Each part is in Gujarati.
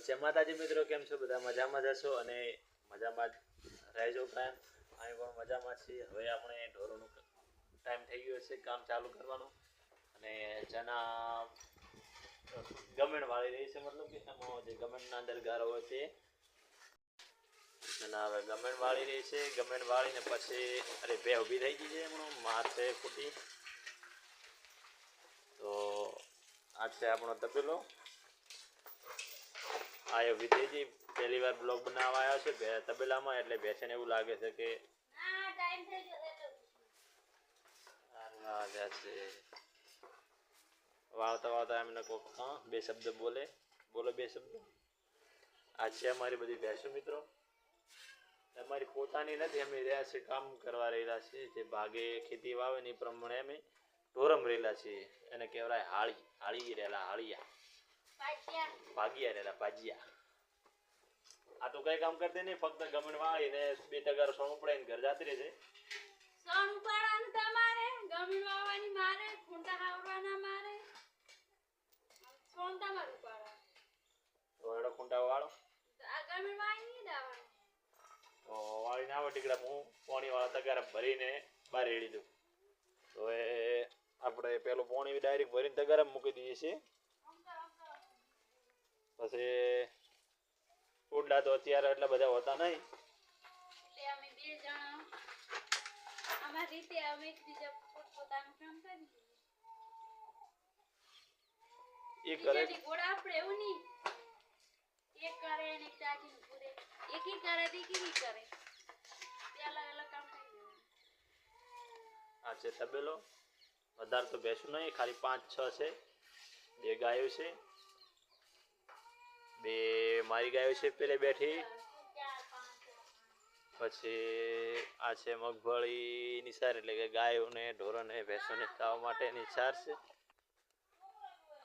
જય માતાજી મિત્રો, કેમ છો? બધા મજામાં જ હશો અને મજામાં જ રહેજો કાયમ. અહીં પણ મજામાં છીએ. હવે આપણે ઢોરોનું ટાઈમ થઈ ગયો છે કામ ચાલુ કરવાનું અને જેના ગમેણ વાળી રહી છે, મતલબ કે એમાં જે ગમેણના અંદર ગારો હોય તે એના હવે ગમેણ વાળી રહી છે. ગમેણ વાળીને પછી અરે બે ઊભી થઈ ગઈ છે, એમનો માથે ફૂટી. તો આ છે આપણો તપેલો. આ ઊભી થઈ ગઈ. પહેલી વાર બ્લોગ બનાવવા આવ્યો છે તબેલામાં, એટલે બેસીને એવું લાગે છે કે વાળતા વાળતા એમને કોક બે શબ્દ બોલો બે શબ્દ. આ છે અમારી બધી ભેંસો મિત્રો. અમારી પોતાની નથી, અમે રહ્યા છે કામ કરવા રહેલા છે. જે ભાગે ખેતી વાવે ને એ પ્રમાણે અમે ઢોરમ રહેલા છીએ. એને કહેવાય હાળી રહેલા, હાળિયા ભાગિયા રહેલા, ભાજિયા. આ તો કઈ કામ કરતી નહીં, ફક્ત ગમણ વાળી ને 2 ટકા સોનું પડે ઘર જાતી રહે છે. સોનું પાડવાનું તમારે, ગમણ વાવવાની મારે, ખૂંટા હાવરવાના મારે, સોન તમારું પાડવાનું. તો એડો ખૂંટા વાળો આ ગમણ વાળી નહીં દાવાની. તો વાળી ના આવે ટીકડા હું પાણી વાળા તગારા ભરીને બહાર રેડી દઉં. તો એ આપણે પેલું પાણી ડાયરેક્ટ ભરીને તગારા મૂકી દઈએ છીએ. પછી ફૂડલા તો અત્યારે એટલા બધા હોતા નહીં, એટલે અમે બે જણા અમારી રીતે અમે એકબીજા પોતાનું કામ કરી એ કરે ગોળા આપણે એવું નહીં, એક કરે ને એક ચાચી પૂરે, એક કરે દીકરી કરે, બે અલગ અલગ કામ કરી દેવાનું. આ છે તબેલો. વધારે તો બેસું નહીં, ખાલી 5-6 છે. 2 ગાયો છે, 2 મારી ગાયો છે પેલે બેઠી. પછી આ છે મગફળીની સાર, એટલે કે ગાયોને ઢોરોને ભેંસોને ખાવા માટેની સાર છે.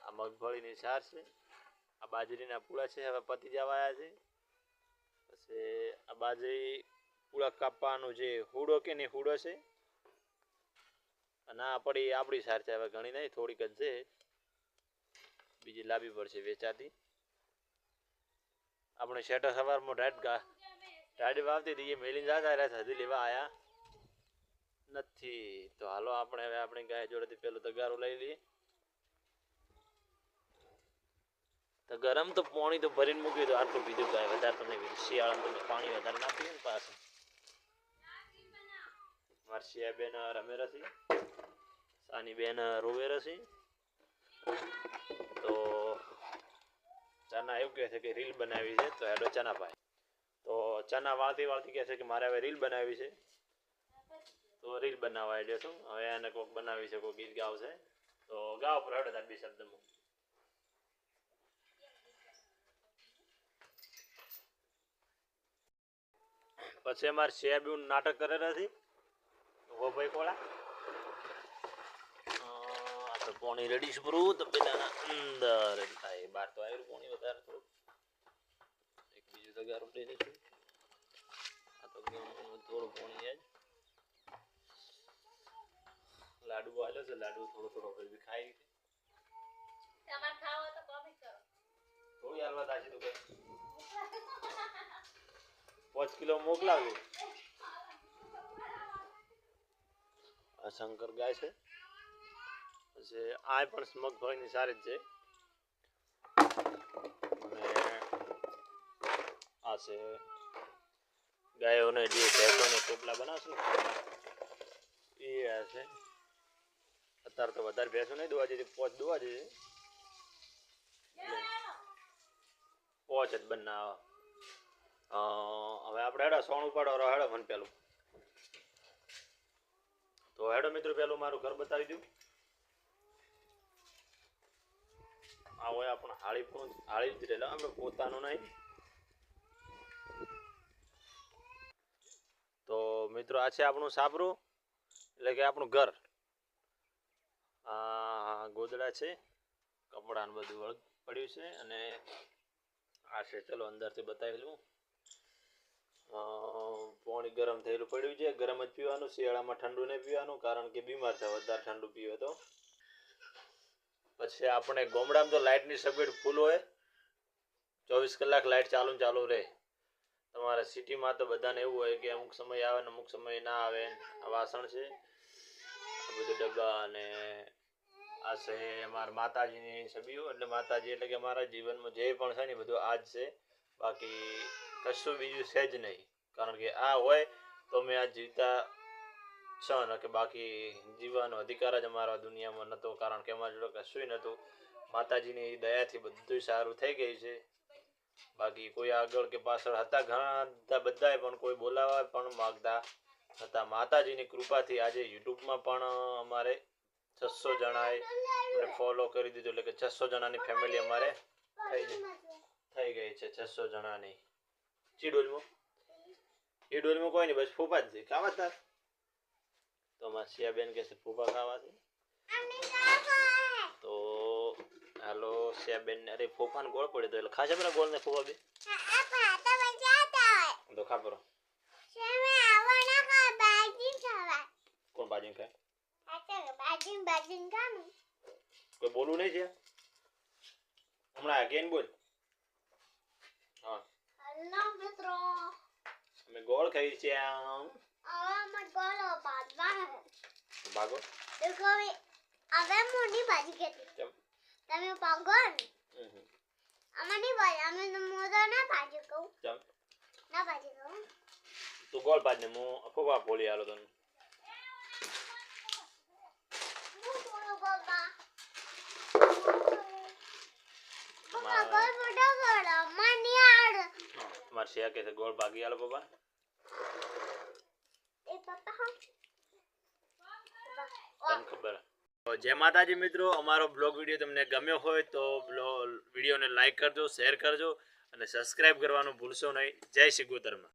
આ મગફળીની સાર છે. આ બાજરીના પૂળા છે, હવે પતી જવા આવ્યા છે. પછી આ બાજરી પૂળા કાપવાનું જે હુડો કે ને હુડો છે. અને આ પડી આપણી સાર છે. હવે ઘણી નહીં, થોડીક જ છે, બીજી લાવવી પડશે વેચાતી. આપણે શેટર સવારમાં ટાઈડ વાવતી હતી, એ મેલીને જતા રહ્યા, હજી લેવા આવ્યા નથી. તો હાલો આપણે હવે આપણી ગાય જોડેથી પેલું તગારું લઈ લઈએ. ગરમ તો પાણી તો ભરીને મૂક્યું હતું, આટલું પીધું ગાય, વધારે તો નહીં પીધું. શિયાળામાં તમે પાણી વધારે ના પીએ ને પાછું. મારી શિયા બેન રમે રસી, સાની બેન રોવે રસી. તો ચના એવું કહે છે કે રીલ બનાવી છે, તો હેડો ચના ભાઈ. તો ચના વાળતી કહે છે કે મારે હવે રીલ બનાવી છે, તો રીલ બનાવવા એટલે શું હવે એને કોઈક બનાવી છે, કોઈ ગીત ગાવશે તો ગાવ પર હેડો તાર 2 શબ્દમાં. પછી અમારે શેબુ નાટક કરેલા છે. ઓ ભાઈ કોળા તો પાણી રેડી છે પૂરું. તો પેલા અંદર થાય, બહાર તો આવ્યું પાણી વધારે થોડું. એક બીજું તગારું લઈ લઈશું. આ તો થોડું પાણી જ લાડુ આવ્યો છે, લાડુ થોડો પછી ખાઈ રીતે તમારે ખાવો તો કોમેન્ટ કરો. થોડી હાલવા તાજી તો કઈ 5 કિલો મોકલાવજો. આ શંકર ગાય છે. પછી આ પણ મગફળીની સારી જ છે. અને આ છે ગાયોને જે ભેંસોને ટોપલા બનાવશે ને એ આ છે. અત્યારે તો વધારે ભેંસો નહીં દોવા જતી, 5 દોવા જશે, 5 જ બનાવ. હવે આપણે હેડો સોણ ઉપાડો હેડો મને પેલું. તો હેડો મિત્રો, પેલું મારું ઘર બતાવી દઉં. આ હોય આપણે હાળી જ રહેલા, આપણે પોતાનું નહીં. તો મિત્રો આ છે આપણું સાબરું, એટલે કે આપણું ઘર. આ ગોદડા છે, કપડાને બધું પડ્યું છે. અને આ છે, ચલો અંદરથી બતાવી લઉં. પાણી ગરમ થયેલું પડ્યું છે, ગરમ જ પીવાનું. શિયાળામાં ઠંડુ નહીં પીવાનું, કારણ કે બીમાર થાય વધારે ઠંડુ પીવે તો. પછી આપણે ગામડામાં તો લાઇટની સગવડ ફૂલ હોય, 24 કલાક લાઇટ ચાલુ ને ચાલુ રહે. તમારા સિટીમાં તો બધાને એવું હોય કે અમુક સમય આવે ને અમુક સમય ના આવે. આ વાસણ છે, આ બધું ડબ્બા, અને આ છે અમારા માતાજીની છબીઓ. એટલે માતાજી એટલે કે અમારા જીવનમાં જે પણ છે ને બધું આ જ છે. બાકી કશું બીજું છે જ નહીં. કારણ કે આ હોય તો મેં આ જીવતા છો ને, કે બાકી જીવવાનો અધિકાર જ અમારા દુનિયામાં નહોતો. કારણ કે અમારી જોડે કશું નહોતું. માતાજીની દયાથી બધું સારું થઈ ગયું છે. બાકી કોઈ આગળ કે પાછળ હતા ઘણા બધાએ, પણ કોઈ બોલાવા પણ માગતા હતા. માતાજીની કૃપાથી આજે યુટ્યુબમાં પણ અમારે 600 જણાએ ફોલો કરી દીધું. એટલે કે 600 જણાની ફેમિલી અમારે થઈ ગઈ છે. 600 જણાની. એ ડોલમાં કોઈ નહીં, બસ ફૂફા જ છે. ખાવા તાર તો અમારા શિયાબેન કે છે ફૂફા ખાવા છે. તો હાલો શિયાબેન ને, અરે ફૂફાને ગોળ પડે તો એટલે ખાશે પેલા ગોળ ને ફૂફા બે તો ખા પરો. કોણ બાજુ ખાય? કોઈ બોલવું નહીં છે હમણાં અગેન બોલ. હા હેલો મિત્રો, અમે ગોળ ખાઈ છે. આમ હવે અમે ગોળો બાંધવા ભાગો. દેખો હવે મોની ભાજી કેતી કેમ? તમે પાગો ને અમારી ભાઈ અમે મોદો ના ભાજી કહું. કેમ? ના ભાજી કહું. તું ગોળ પાડ ને હું ફૂફા બોલી આલો તને. હું બોલો બાબા બાબા ગોળ મોટો ગોળ મની આડ તમારે શિયા કે છે ગોળ ભાગી આલો પપ્પા. એ પપ્પા તને ખબર. તો જય માતાજી મિત્રો, અમારો બ્લોગ વિડીયો તમને ગમ્યો હોય તો વિડીયોને લાઈક કરજો, શેર કરજો અને સબસ્ક્રાઇબ કરવાનું ભૂલશો નહીં. જય શ્રી ગોતરમાં.